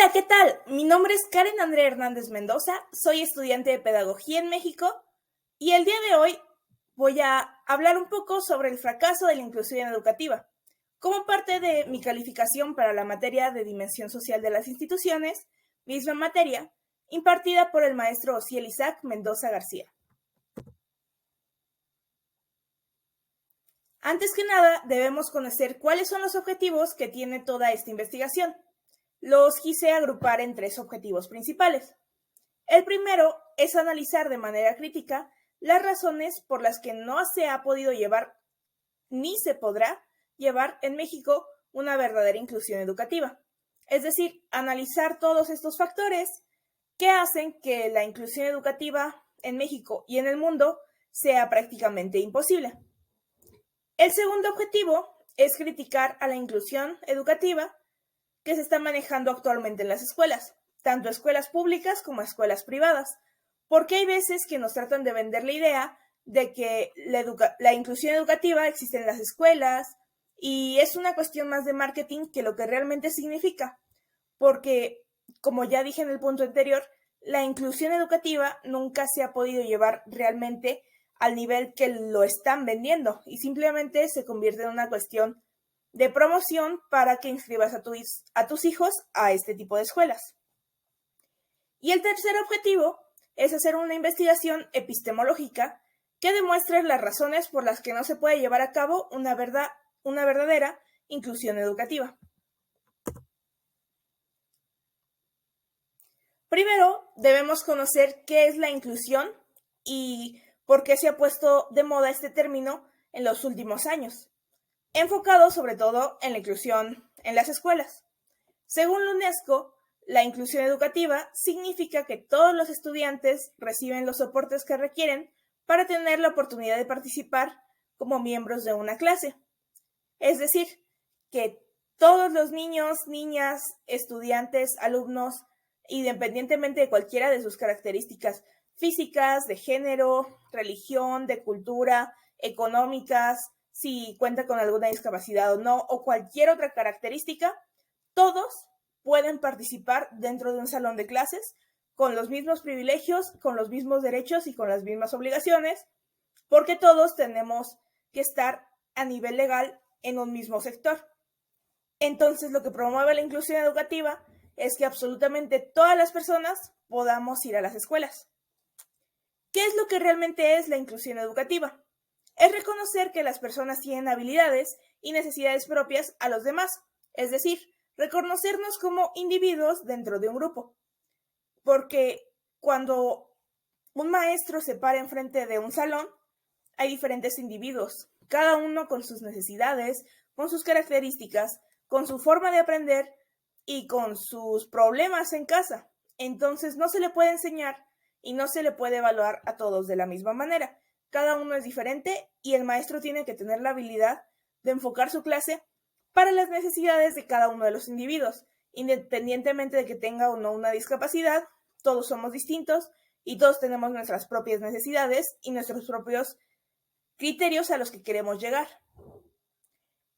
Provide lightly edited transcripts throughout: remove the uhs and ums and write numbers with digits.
Hola, ¿qué tal? Mi nombre es Karen Andrea Hernández Mendoza, soy estudiante de Pedagogía en México y el día de hoy voy a hablar un poco sobre el fracaso de la inclusión educativa, como parte de mi calificación para la materia de Dimensión Social de las Instituciones, misma materia, impartida por el maestro Osiel Isaac Mendoza García. Antes que nada, debemos conocer cuáles son los objetivos que tiene toda esta investigación. Los quise agrupar en tres objetivos principales. El primero es analizar de manera crítica las razones por las que no se ha podido llevar ni se podrá llevar en México una verdadera inclusión educativa. Es decir, analizar todos estos factores que hacen que la inclusión educativa en México y en el mundo sea prácticamente imposible. El segundo objetivo es criticar a la inclusión educativa que se está manejando actualmente en las escuelas, tanto escuelas públicas como escuelas privadas, porque hay veces que nos tratan de vender la idea de que la inclusión educativa existe en las escuelas y es una cuestión más de marketing que lo que realmente significa, porque, como ya dije en el punto anterior, la inclusión educativa nunca se ha podido llevar realmente al nivel que lo están vendiendo y simplemente se convierte en una cuestión de promoción para que inscribas a tus hijos a este tipo de escuelas. Y el tercer objetivo es hacer una investigación epistemológica que demuestre las razones por las que no se puede llevar a cabo una verdadera inclusión educativa. Primero, debemos conocer qué es la inclusión y por qué se ha puesto de moda este término en los últimos años, enfocado sobre todo en la inclusión en las escuelas. Según la UNESCO, la inclusión educativa significa que todos los estudiantes reciben los soportes que requieren para tener la oportunidad de participar como miembros de una clase. Es decir, que todos los niños, niñas, estudiantes, alumnos, independientemente de cualquiera de sus características físicas, de género, religión, de cultura, económicas, si cuenta con alguna discapacidad o no, o cualquier otra característica, todos pueden participar dentro de un salón de clases con los mismos privilegios, con los mismos derechos y con las mismas obligaciones, porque todos tenemos que estar a nivel legal en un mismo sector. Entonces, lo que promueve la inclusión educativa es que absolutamente todas las personas podamos ir a las escuelas. ¿Qué es lo que realmente es la inclusión educativa? Es reconocer que las personas tienen habilidades y necesidades propias a los demás, es decir, reconocernos como individuos dentro de un grupo. Porque cuando un maestro se para enfrente de un salón, hay diferentes individuos, cada uno con sus necesidades, con sus características, con su forma de aprender y con sus problemas en casa. Entonces no se le puede enseñar y no se le puede evaluar a todos de la misma manera. Cada uno es diferente y el maestro tiene que tener la habilidad de enfocar su clase para las necesidades de cada uno de los individuos, independientemente de que tenga o no una discapacidad. Todos somos distintos y todos tenemos nuestras propias necesidades y nuestros propios criterios a los que queremos llegar.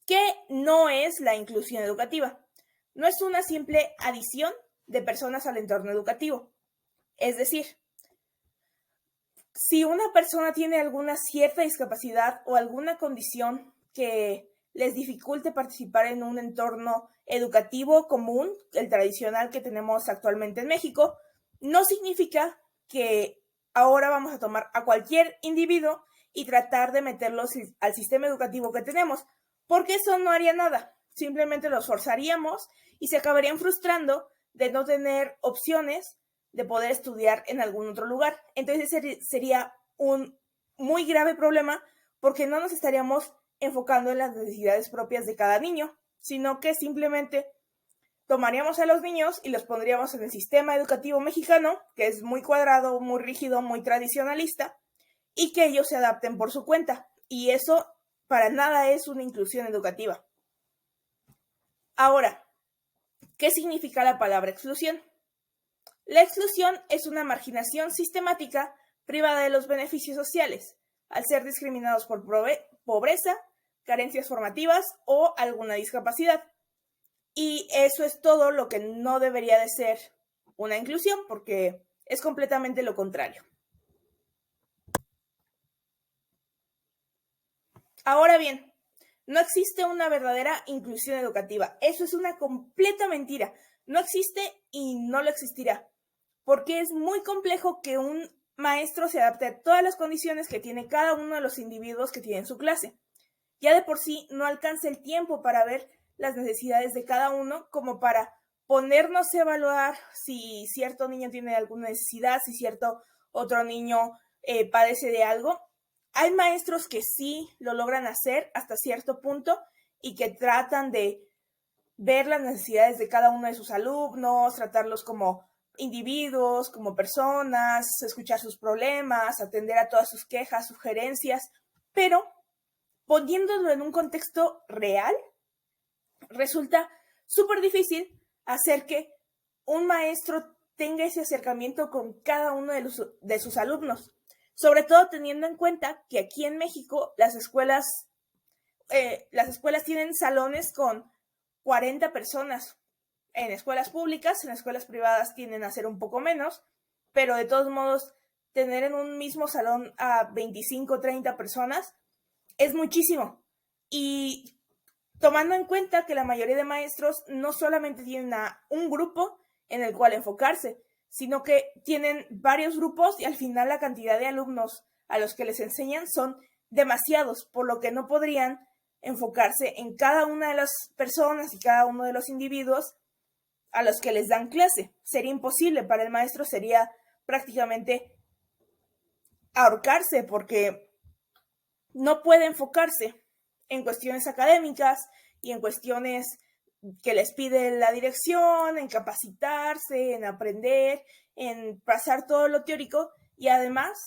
¿Qué no es la inclusión educativa? No es una simple adición de personas al entorno educativo. Es decir, si una persona tiene alguna cierta discapacidad o alguna condición que les dificulte participar en un entorno educativo común, el tradicional que tenemos actualmente en México, no significa que ahora vamos a tomar a cualquier individuo y tratar de meterlos al sistema educativo que tenemos, porque eso no haría nada. Simplemente los forzaríamos y se acabarían frustrando de no tener opciones de poder estudiar en algún otro lugar. Entonces sería un muy grave problema porque no nos estaríamos enfocando en las necesidades propias de cada niño, sino que simplemente tomaríamos a los niños y los pondríamos en el sistema educativo mexicano, que es muy cuadrado, muy rígido, muy tradicionalista, y que ellos se adapten por su cuenta. Y eso para nada es una inclusión educativa. Ahora, ¿qué significa la palabra exclusión? La exclusión es una marginación sistemática privada de los beneficios sociales, al ser discriminados por pobreza, carencias formativas o alguna discapacidad. Y eso es todo lo que no debería de ser una inclusión, porque es completamente lo contrario. Ahora bien, no existe una verdadera inclusión educativa. Eso es una completa mentira. No existe y no lo existirá, porque es muy complejo que un maestro se adapte a todas las condiciones que tiene cada uno de los individuos que tiene en su clase. Ya de por sí no alcanza el tiempo para ver las necesidades de cada uno como para ponernos a evaluar si cierto niño tiene alguna necesidad, si cierto otro niño padece de algo. Hay maestros que sí lo logran hacer hasta cierto punto y que tratan de ver las necesidades de cada uno de sus alumnos, tratarlos como individuos, como personas, escuchar sus problemas, atender a todas sus quejas, sugerencias, pero poniéndolo en un contexto real, resulta súper difícil hacer que un maestro tenga ese acercamiento con cada uno de sus alumnos, sobre todo teniendo en cuenta que aquí en México las escuelas tienen salones con 40 personas. En escuelas públicas, en escuelas privadas tienden a ser un poco menos, pero de todos modos, tener en un mismo salón a 25 o 30 personas es muchísimo. Y tomando en cuenta que la mayoría de maestros no solamente tienen a un grupo en el cual enfocarse, sino que tienen varios grupos y al final la cantidad de alumnos a los que les enseñan son demasiados, por lo que no podrían enfocarse en cada una de las personas y cada uno de los individuos a los que les dan clase. Sería imposible, para el maestro sería prácticamente ahorcarse porque no puede enfocarse en cuestiones académicas y en cuestiones que les pide la dirección, en capacitarse, en aprender, en pasar todo lo teórico y además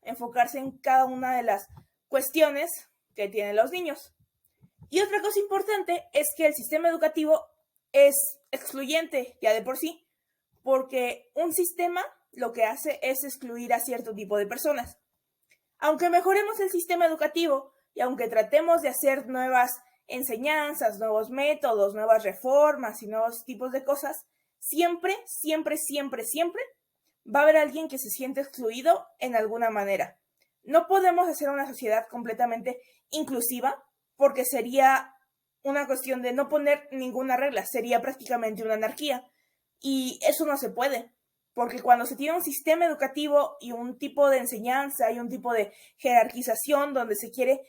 enfocarse en cada una de las cuestiones que tienen los niños. Y otra cosa importante es que el sistema educativo es excluyente ya de por sí, porque un sistema lo que hace es excluir a cierto tipo de personas. Aunque mejoremos el sistema educativo y aunque tratemos de hacer nuevas enseñanzas, nuevos métodos, nuevas reformas y nuevos tipos de cosas, siempre, siempre, siempre, siempre va a haber alguien que se siente excluido en alguna manera. No podemos hacer una sociedad completamente inclusiva porque sería una cuestión de no poner ninguna regla, sería prácticamente una anarquía. Y eso no se puede, porque cuando se tiene un sistema educativo y un tipo de enseñanza y un tipo de jerarquización donde se quiere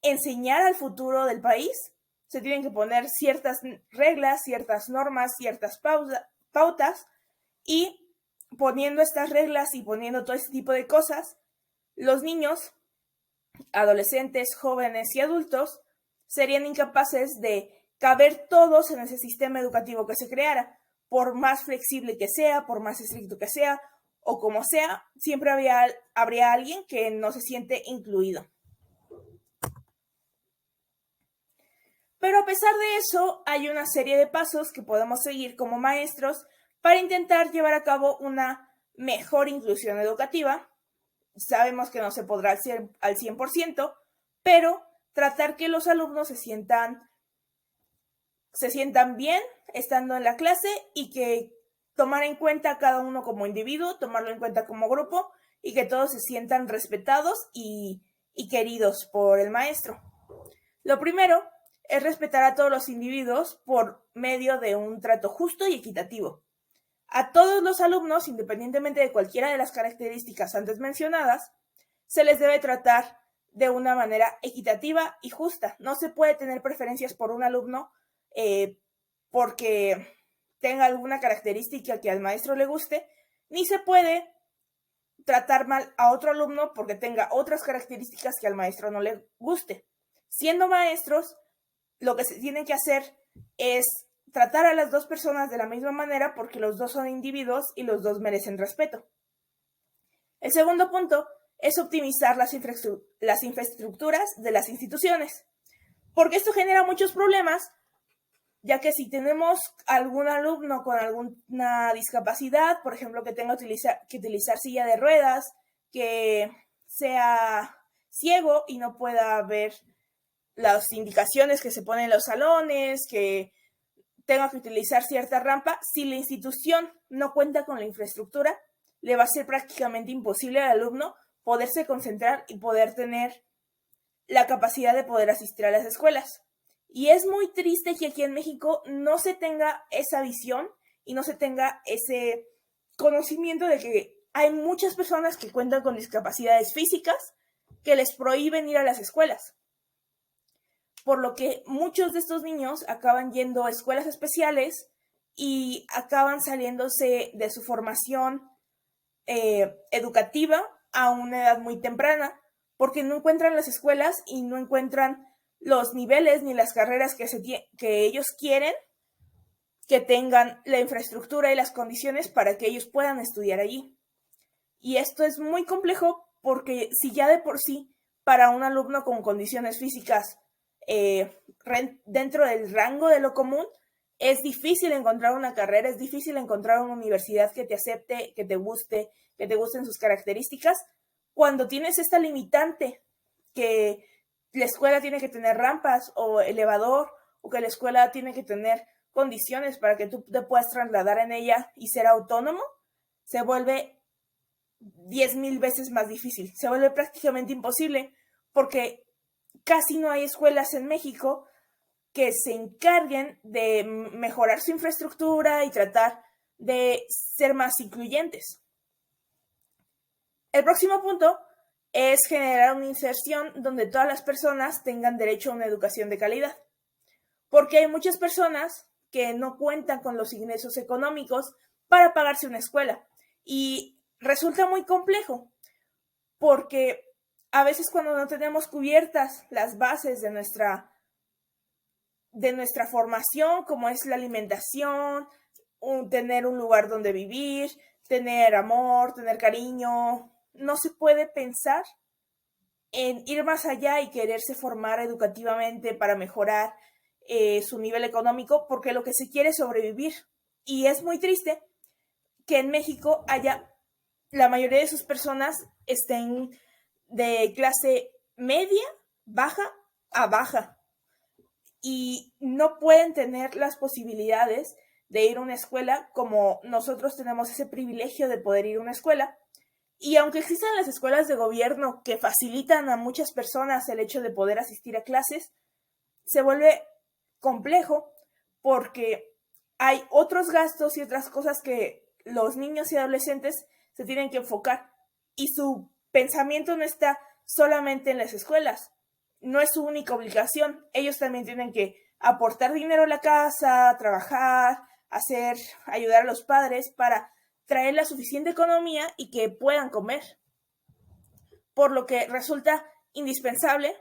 enseñar al futuro del país, se tienen que poner ciertas reglas, ciertas normas, ciertas pautas y poniendo estas reglas y poniendo todo este tipo de cosas, los niños, adolescentes, jóvenes y adultos serían incapaces de caber todos en ese sistema educativo que se creara. Por más flexible que sea, por más estricto que sea, o como sea, siempre habría alguien que no se siente incluido. Pero a pesar de eso, hay una serie de pasos que podemos seguir como maestros para intentar llevar a cabo una mejor inclusión educativa. Sabemos que no se podrá hacer al 100%, pero tratar que los alumnos se sientan bien estando en la clase y que tomar en cuenta a cada uno como individuo, tomarlo en cuenta como grupo y que todos se sientan respetados y queridos por el maestro. Lo primero es respetar a todos los individuos por medio de un trato justo y equitativo. A todos los alumnos, independientemente de cualquiera de las características antes mencionadas, se les debe tratar de una manera equitativa y justa. No se puede tener preferencias por un alumno porque tenga alguna característica que al maestro le guste, ni se puede tratar mal a otro alumno porque tenga otras características que al maestro no le guste. Siendo maestros, lo que se tiene que hacer es tratar a las dos personas de la misma manera porque los dos son individuos y los dos merecen respeto. El segundo punto es optimizar las infraestructuras de las instituciones, porque esto genera muchos problemas, ya que si tenemos algún alumno con alguna discapacidad, por ejemplo, que tenga que utilizar silla de ruedas, que sea ciego y no pueda ver las indicaciones que se ponen en los salones, que tenga que utilizar cierta rampa, si la institución no cuenta con la infraestructura, le va a ser prácticamente imposible al alumno poderse concentrar y poder tener la capacidad de poder asistir a las escuelas. Y es muy triste que aquí en México no se tenga esa visión y no se tenga ese conocimiento de que hay muchas personas que cuentan con discapacidades físicas que les prohíben ir a las escuelas. Por lo que muchos de estos niños acaban yendo a escuelas especiales y acaban saliéndose de su formación educativa a una edad muy temprana, porque no encuentran las escuelas y no encuentran los niveles ni las carreras que ellos quieren, que tengan la infraestructura y las condiciones para que ellos puedan estudiar allí. Y esto es muy complejo porque si ya de por sí para un alumno con condiciones físicas dentro del rango de lo común, es difícil encontrar una carrera, es difícil encontrar una universidad que te acepte, que te gusten sus características, cuando tienes esta limitante que la escuela tiene que tener rampas o elevador, o que la escuela tiene que tener condiciones para que tú te puedas trasladar en ella y ser autónomo, se vuelve 10,000 veces más difícil, se vuelve prácticamente imposible, porque casi no hay escuelas en México que se encarguen de mejorar su infraestructura y tratar de ser más incluyentes. El próximo punto es generar una inserción donde todas las personas tengan derecho a una educación de calidad, porque hay muchas personas que no cuentan con los ingresos económicos para pagarse una escuela y resulta muy complejo porque a veces cuando no tenemos cubiertas las bases de nuestra formación, como es la alimentación, tener un lugar donde vivir, tener amor, tener cariño, no se puede pensar en ir más allá y quererse formar educativamente para mejorar su nivel económico, porque lo que se quiere es sobrevivir. Y es muy triste que en México la mayoría de sus personas estén de clase media, baja a baja, y no pueden tener las posibilidades de ir a una escuela como nosotros tenemos ese privilegio de poder ir a una escuela. Y aunque existen las escuelas de gobierno que facilitan a muchas personas el hecho de poder asistir a clases, se vuelve complejo porque hay otros gastos y otras cosas que los niños y adolescentes se tienen que enfocar, y su pensamiento no está solamente en las escuelas, no es su única obligación. Ellos también tienen que aportar dinero a la casa, trabajar, ayudar a los padres para traer la suficiente economía y que puedan comer. Por lo que resulta indispensable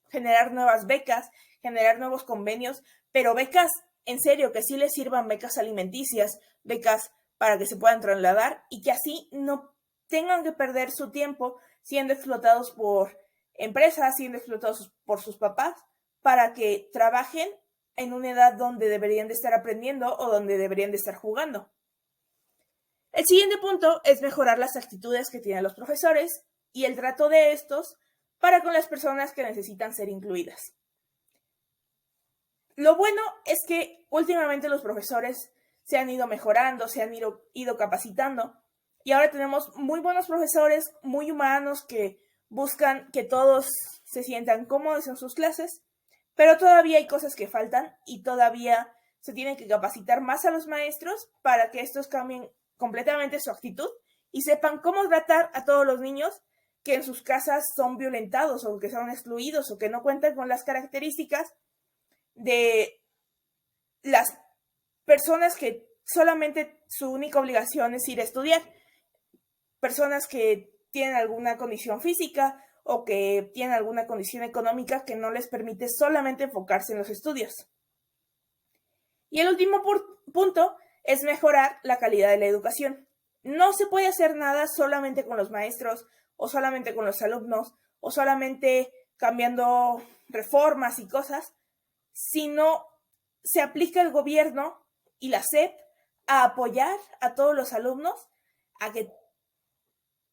generar nuevas becas, generar nuevos convenios, pero becas en serio, que sí les sirvan, becas alimenticias, becas para que se puedan trasladar y que así no tengan que perder su tiempo siendo explotados por empresas, siendo explotados por sus papás, para que trabajen en una edad donde deberían de estar aprendiendo o donde deberían de estar jugando. El siguiente punto es mejorar las actitudes que tienen los profesores y el trato de estos para con las personas que necesitan ser incluidas. Lo bueno es que últimamente los profesores se han ido mejorando, se han ido capacitando, y ahora tenemos muy buenos profesores, muy humanos, que buscan que todos se sientan cómodos en sus clases, pero todavía hay cosas que faltan y todavía se tiene que capacitar más a los maestros para que estos cambien completamente su actitud y sepan cómo tratar a todos los niños que en sus casas son violentados o que son excluidos o que no cuentan con las características de las personas que solamente su única obligación es ir a estudiar. Personas que tienen alguna condición física o que tienen alguna condición económica que no les permite solamente enfocarse en los estudios. Y el último punto es mejorar la calidad de la educación. No se puede hacer nada solamente con los maestros o solamente con los alumnos o solamente cambiando reformas y cosas, sino se aplica el gobierno y la SEP a apoyar a todos los alumnos a que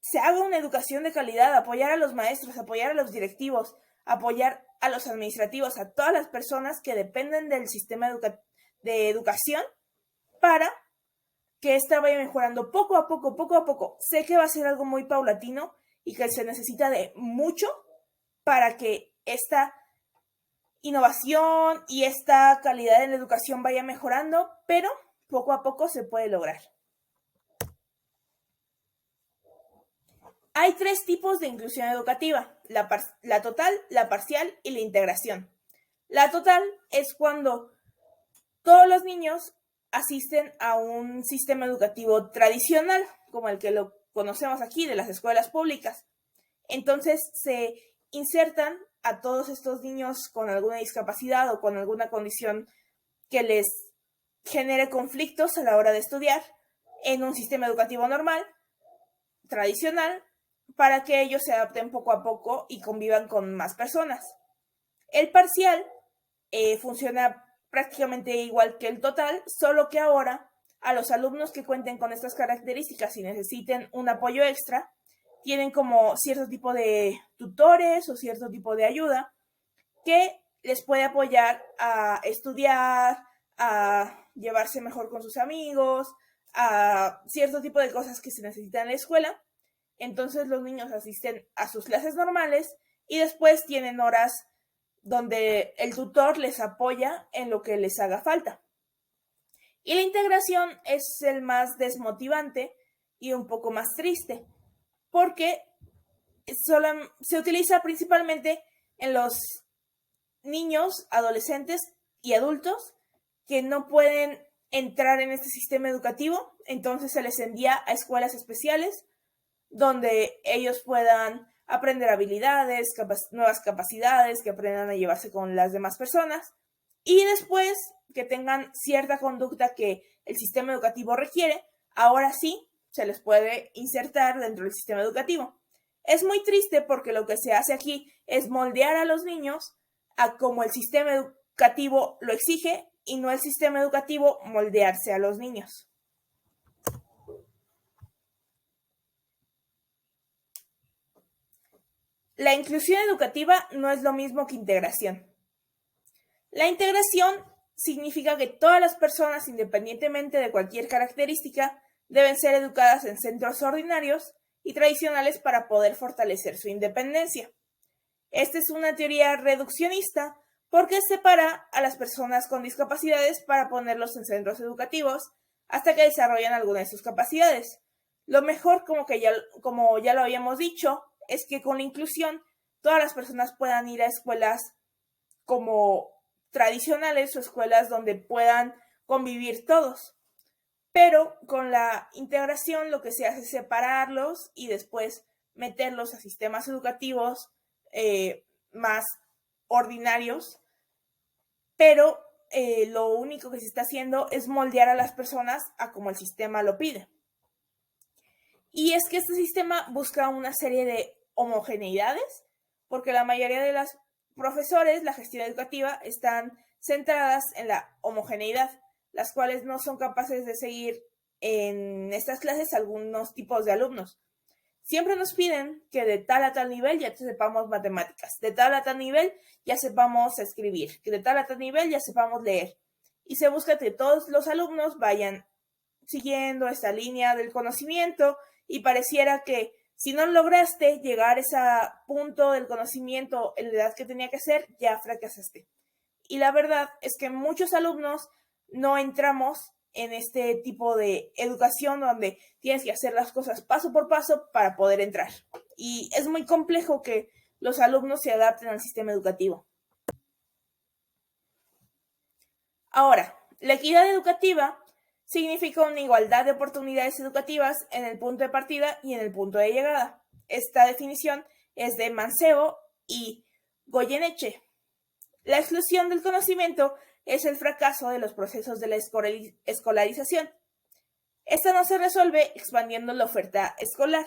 se haga una educación de calidad, apoyar a los maestros, apoyar a los directivos, apoyar a los administrativos, a todas las personas que dependen del sistema de educación para que ésta vaya mejorando poco a poco, poco a poco. Sé que va a ser algo muy paulatino y que se necesita de mucho para que esta innovación y esta calidad en la educación vaya mejorando, pero poco a poco se puede lograr. Hay 3 tipos de inclusión educativa: la total, la parcial y la integración. La total es cuando todos los niños asisten a un sistema educativo tradicional, como el que lo conocemos aquí de las escuelas públicas. Entonces se insertan a todos estos niños con alguna discapacidad o con alguna condición que les genere conflictos a la hora de estudiar en un sistema educativo normal, tradicional, para que ellos se adapten poco a poco y convivan con más personas. El parcial funciona prácticamente igual que el total, solo que ahora a los alumnos que cuenten con estas características y necesiten un apoyo extra, tienen como cierto tipo de tutores o cierto tipo de ayuda que les puede apoyar a estudiar, a llevarse mejor con sus amigos, a cierto tipo de cosas que se necesitan en la escuela. Entonces los niños asisten a sus clases normales y después tienen horas donde el tutor les apoya en lo que les haga falta. Y la integración es el más desmotivante y un poco más triste, porque se utiliza principalmente en los niños, adolescentes y adultos que no pueden entrar en este sistema educativo, entonces se les envía a escuelas especiales donde ellos puedan aprender habilidades, nuevas capacidades, que aprendan a llevarse con las demás personas y después que tengan cierta conducta que el sistema educativo requiere, ahora sí se les puede insertar dentro del sistema educativo. Es muy triste porque lo que se hace aquí es moldear a los niños a como el sistema educativo lo exige y no el sistema educativo moldearse a los niños. La inclusión educativa no es lo mismo que integración. La integración significa que todas las personas, independientemente de cualquier característica, deben ser educadas en centros ordinarios y tradicionales para poder fortalecer su independencia. Esta es una teoría reduccionista porque separa a las personas con discapacidades para ponerlos en centros educativos hasta que desarrollan alguna de sus capacidades. Lo mejor, como ya lo habíamos dicho, es que con la inclusión todas las personas puedan ir a escuelas como tradicionales o escuelas donde puedan convivir todos. Pero con la integración lo que se hace es separarlos y después meterlos a sistemas educativos más ordinarios, pero lo único que se está haciendo es moldear a las personas a como el sistema lo pide. Y es que este sistema busca una serie de homogeneidades, porque la mayoría de los profesores, la gestión educativa, están centradas en la homogeneidad, las cuales no son capaces de seguir en estas clases algunos tipos de alumnos. Siempre nos piden que de tal a tal nivel ya sepamos matemáticas, de tal a tal nivel ya sepamos escribir, que de tal a tal nivel ya sepamos leer. Y se busca que todos los alumnos vayan siguiendo esta línea del conocimiento y pareciera que si no lograste llegar a ese punto del conocimiento en la edad que tenía que ser, ya fracasaste. Y la verdad es que muchos alumnos no entramos en este tipo de educación donde tienes que hacer las cosas paso por paso para poder entrar. Y es muy complejo que los alumnos se adapten al sistema educativo. Ahora, la equidad educativa significa una igualdad de oportunidades educativas en el punto de partida y en el punto de llegada. Esta definición es de Mancebo y Goyeneche. La exclusión del conocimiento es el fracaso de los procesos de la escolarización. Esta no se resuelve expandiendo la oferta escolar,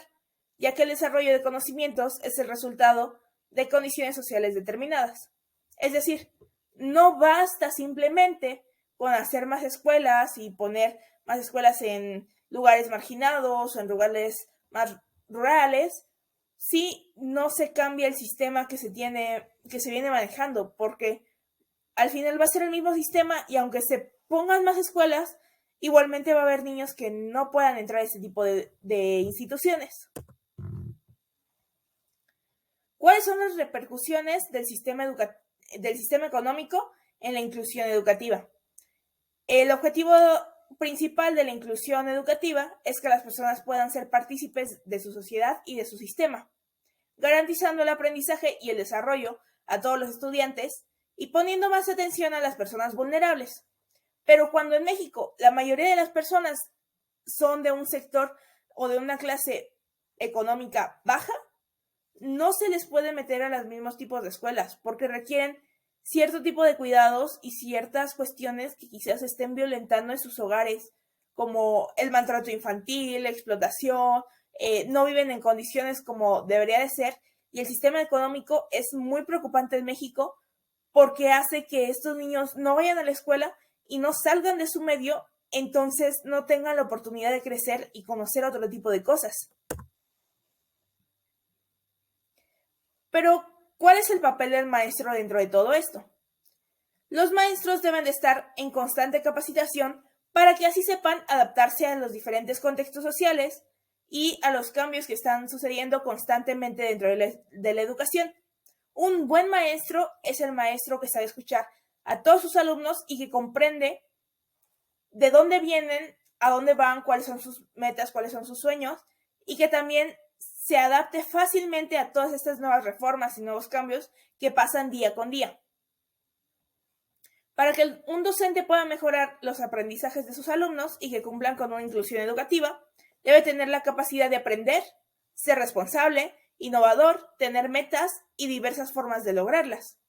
ya que el desarrollo de conocimientos es el resultado de condiciones sociales determinadas. Es decir, no basta simplemente con hacer más escuelas y poner más escuelas en lugares marginados o en lugares más rurales si no se cambia el sistema que se viene manejando, porque al final va a ser el mismo sistema y aunque se pongan más escuelas, igualmente va a haber niños que no puedan entrar a ese tipo de instituciones. ¿Cuáles son las repercusiones del sistema económico en la inclusión educativa? El objetivo principal de la inclusión educativa es que las personas puedan ser partícipes de su sociedad y de su sistema, garantizando el aprendizaje y el desarrollo a todos los estudiantes y poniendo más atención a las personas vulnerables. Pero cuando en México la mayoría de las personas son de un sector o de una clase económica baja, no se les puede meter a los mismos tipos de escuelas porque requieren cierto tipo de cuidados y ciertas cuestiones que quizás estén violentando en sus hogares, como el maltrato infantil, la explotación, no viven en condiciones como debería de ser, y el sistema económico es muy preocupante en México porque hace que estos niños no vayan a la escuela y no salgan de su medio, entonces no tengan la oportunidad de crecer y conocer otro tipo de cosas. Pero, ¿cuál es el papel del maestro dentro de todo esto? Los maestros deben de estar en constante capacitación para que así sepan adaptarse a los diferentes contextos sociales y a los cambios que están sucediendo constantemente dentro de la educación. Un buen maestro es el maestro que sabe escuchar a todos sus alumnos y que comprende de dónde vienen, a dónde van, cuáles son sus metas, cuáles son sus sueños, y que también se adapte fácilmente a todas estas nuevas reformas y nuevos cambios que pasan día con día. Para que un docente pueda mejorar los aprendizajes de sus alumnos y que cumplan con una inclusión educativa, debe tener la capacidad de aprender, ser responsable, innovador, tener metas y diversas formas de lograrlas.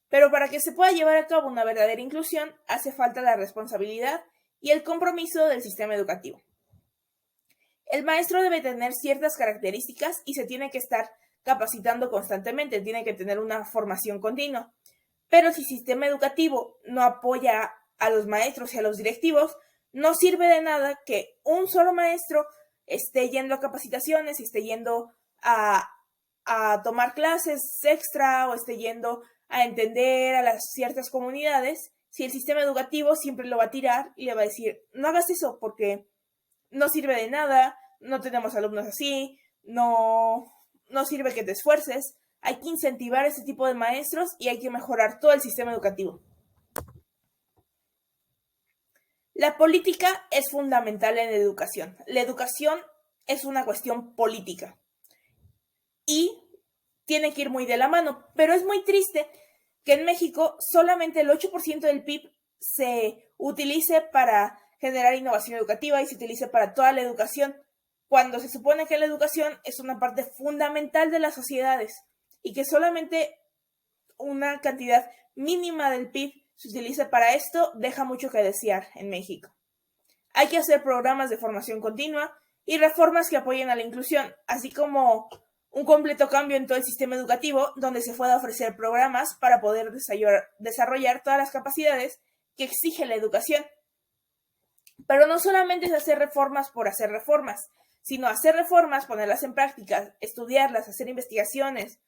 Pero para que se pueda llevar a cabo una verdadera inclusión, hace falta la responsabilidad y el compromiso del sistema educativo. El maestro debe tener ciertas características y se tiene que estar capacitando constantemente, tiene que tener una formación continua. Pero si el sistema educativo no apoya a los maestros y a los directivos, no sirve de nada que un solo maestro esté yendo a capacitaciones, esté yendo a tomar clases extra o esté yendo a entender a las ciertas comunidades, si el sistema educativo siempre lo va a tirar y le va a decir, no hagas eso porque no sirve de nada, no tenemos alumnos así, no sirve que te esfuerces. Hay que incentivar a ese tipo de maestros y hay que mejorar todo el sistema educativo. La política es fundamental en la educación. La educación es una cuestión política y tiene que ir muy de la mano, pero es muy triste que en México solamente el 8% del PIB se utilice para generar innovación educativa y se utilice para toda la educación, cuando se supone que la educación es una parte fundamental de las sociedades y que solamente una cantidad mínima del PIB se utilice para esto, deja mucho que desear en México. Hay que hacer programas de formación continua y reformas que apoyen a la inclusión, así como un completo cambio en todo el sistema educativo donde se pueda ofrecer programas para poder desarrollar todas las capacidades que exige la educación. Pero no solamente es hacer reformas por hacer reformas, sino hacer reformas, ponerlas en práctica, estudiarlas, hacer investigaciones,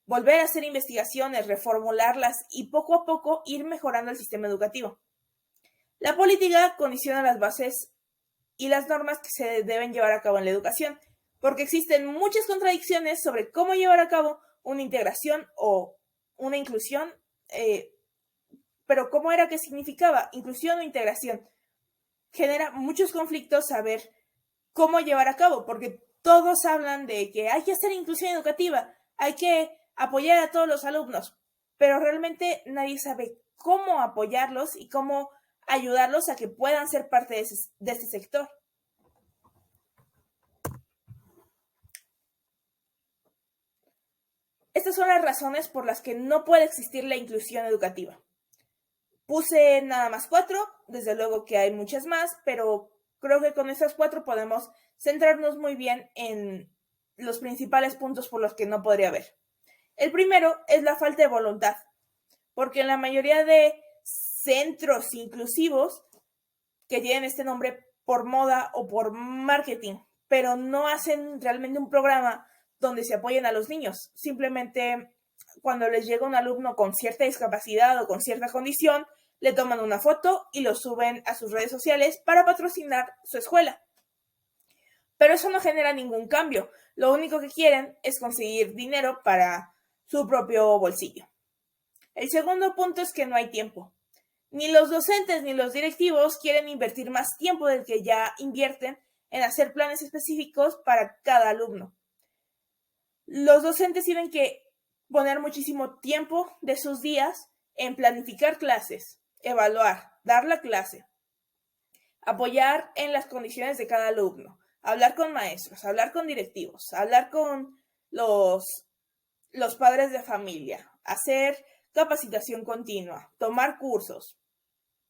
volver a hacer investigaciones, reformularlas y poco a poco ir mejorando el sistema educativo. La política condiciona las bases y las normas que se deben llevar a cabo en la educación, porque existen muchas contradicciones sobre cómo llevar a cabo una integración o una inclusión, pero ¿cómo era que significaba inclusión o integración? Genera muchos conflictos saber cómo llevar a cabo, porque todos hablan de que hay que hacer inclusión educativa, hay que apoyar a todos los alumnos, pero realmente nadie sabe cómo apoyarlos y cómo ayudarlos a que puedan ser parte de este sector. Estas son las razones por las que no puede existir la inclusión educativa. Puse nada más 4, desde luego que hay muchas más, pero creo que con estas 4 podemos centrarnos muy bien en los principales puntos por los que no podría haber. El primero es la falta de voluntad, porque en la mayoría de centros inclusivos que tienen este nombre por moda o por marketing, pero no hacen realmente un programa donde se apoyen a los niños. Simplemente cuando les llega un alumno con cierta discapacidad o con cierta condición, le toman una foto y lo suben a sus redes sociales para patrocinar su escuela. Pero eso no genera ningún cambio. Lo único que quieren es conseguir dinero para su propio bolsillo. El segundo punto es que no hay tiempo. Ni los docentes ni los directivos quieren invertir más tiempo del que ya invierten en hacer planes específicos para cada alumno. Los docentes tienen que poner muchísimo tiempo de sus días en planificar clases, evaluar, dar la clase, apoyar en las condiciones de cada alumno, hablar con maestros, hablar con directivos, hablar con los padres de familia, hacer capacitación continua, tomar cursos.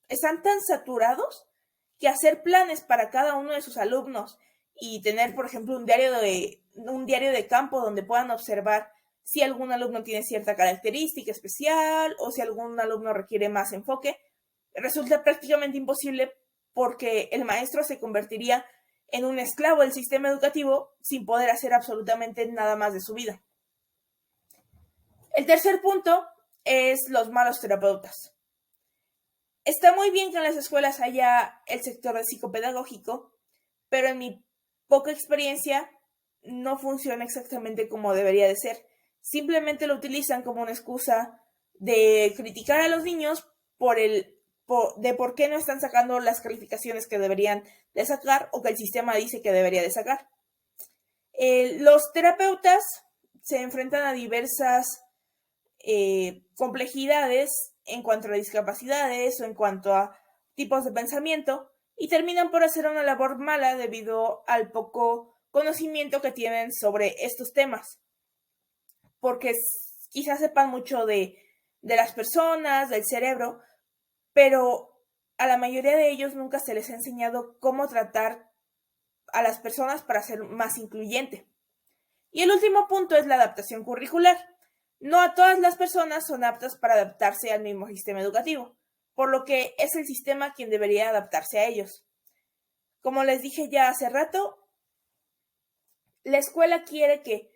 Están tan saturados que hacer planes para cada uno de sus alumnos y tener, por ejemplo, un diario de campo donde puedan observar si algún alumno tiene cierta característica especial o si algún alumno requiere más enfoque, resulta prácticamente imposible porque el maestro se convertiría en un esclavo del sistema educativo sin poder hacer absolutamente nada más de su vida. El tercer punto es los malos terapeutas. Está muy bien que en las escuelas haya el sector de psicopedagógico, pero en mi poca experiencia no funciona exactamente como debería de ser. Simplemente lo utilizan como una excusa de criticar a los niños de por qué no están sacando las calificaciones que deberían de sacar o que el sistema dice que debería de sacar. Los terapeutas se enfrentan a diversas complejidades en cuanto a discapacidades o en cuanto a tipos de pensamiento y terminan por hacer una labor mala debido al poco conocimiento que tienen sobre estos temas, porque quizás sepan mucho de las personas, del cerebro, pero a la mayoría de ellos nunca se les ha enseñado cómo tratar a las personas para ser más incluyente. Y el último punto es la adaptación curricular. No a todas las personas son aptas para adaptarse al mismo sistema educativo, por lo que es el sistema quien debería adaptarse a ellos. Como les dije ya hace rato, la escuela quiere que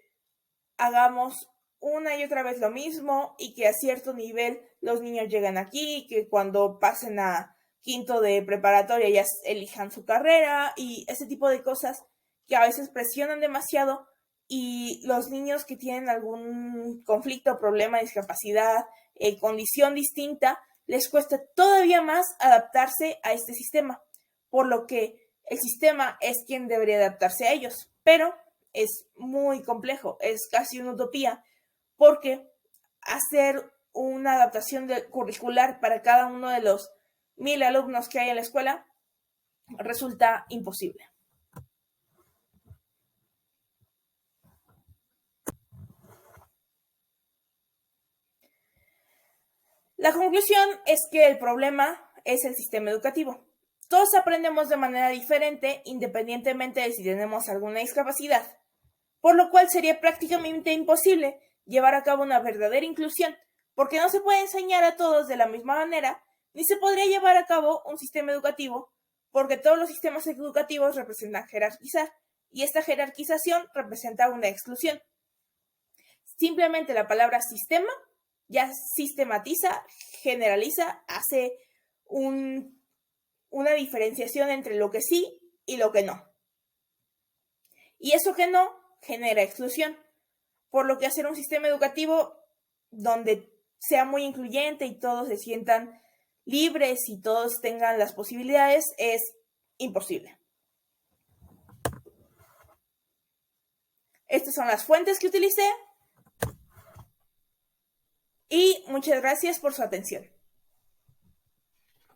hagamos una y otra vez lo mismo y que a cierto nivel los niños lleguen aquí, que cuando pasen a quinto de preparatoria ya elijan su carrera y ese tipo de cosas que a veces presionan demasiado y los niños que tienen algún conflicto, problema, discapacidad, condición distinta, les cuesta todavía más adaptarse a este sistema, por lo que el sistema es quien debería adaptarse a ellos, pero es muy complejo, es casi una utopía, porque hacer una adaptación curricular para cada uno de los 1000 alumnos que hay en la escuela resulta imposible. La conclusión es que el problema es el sistema educativo. Todos aprendemos de manera diferente independientemente de si tenemos alguna discapacidad, por lo cual sería prácticamente imposible llevar a cabo una verdadera inclusión, porque no se puede enseñar a todos de la misma manera, ni se podría llevar a cabo un sistema educativo, porque todos los sistemas educativos representan jerarquizar, y esta jerarquización representa una exclusión. Simplemente la palabra sistema ya sistematiza, generaliza, hace una diferenciación entre lo que sí y lo que no. Y eso que no genera exclusión, por lo que hacer un sistema educativo donde sea muy incluyente y todos se sientan libres y todos tengan las posibilidades es imposible. Estas son las fuentes que utilicé y muchas gracias por su atención.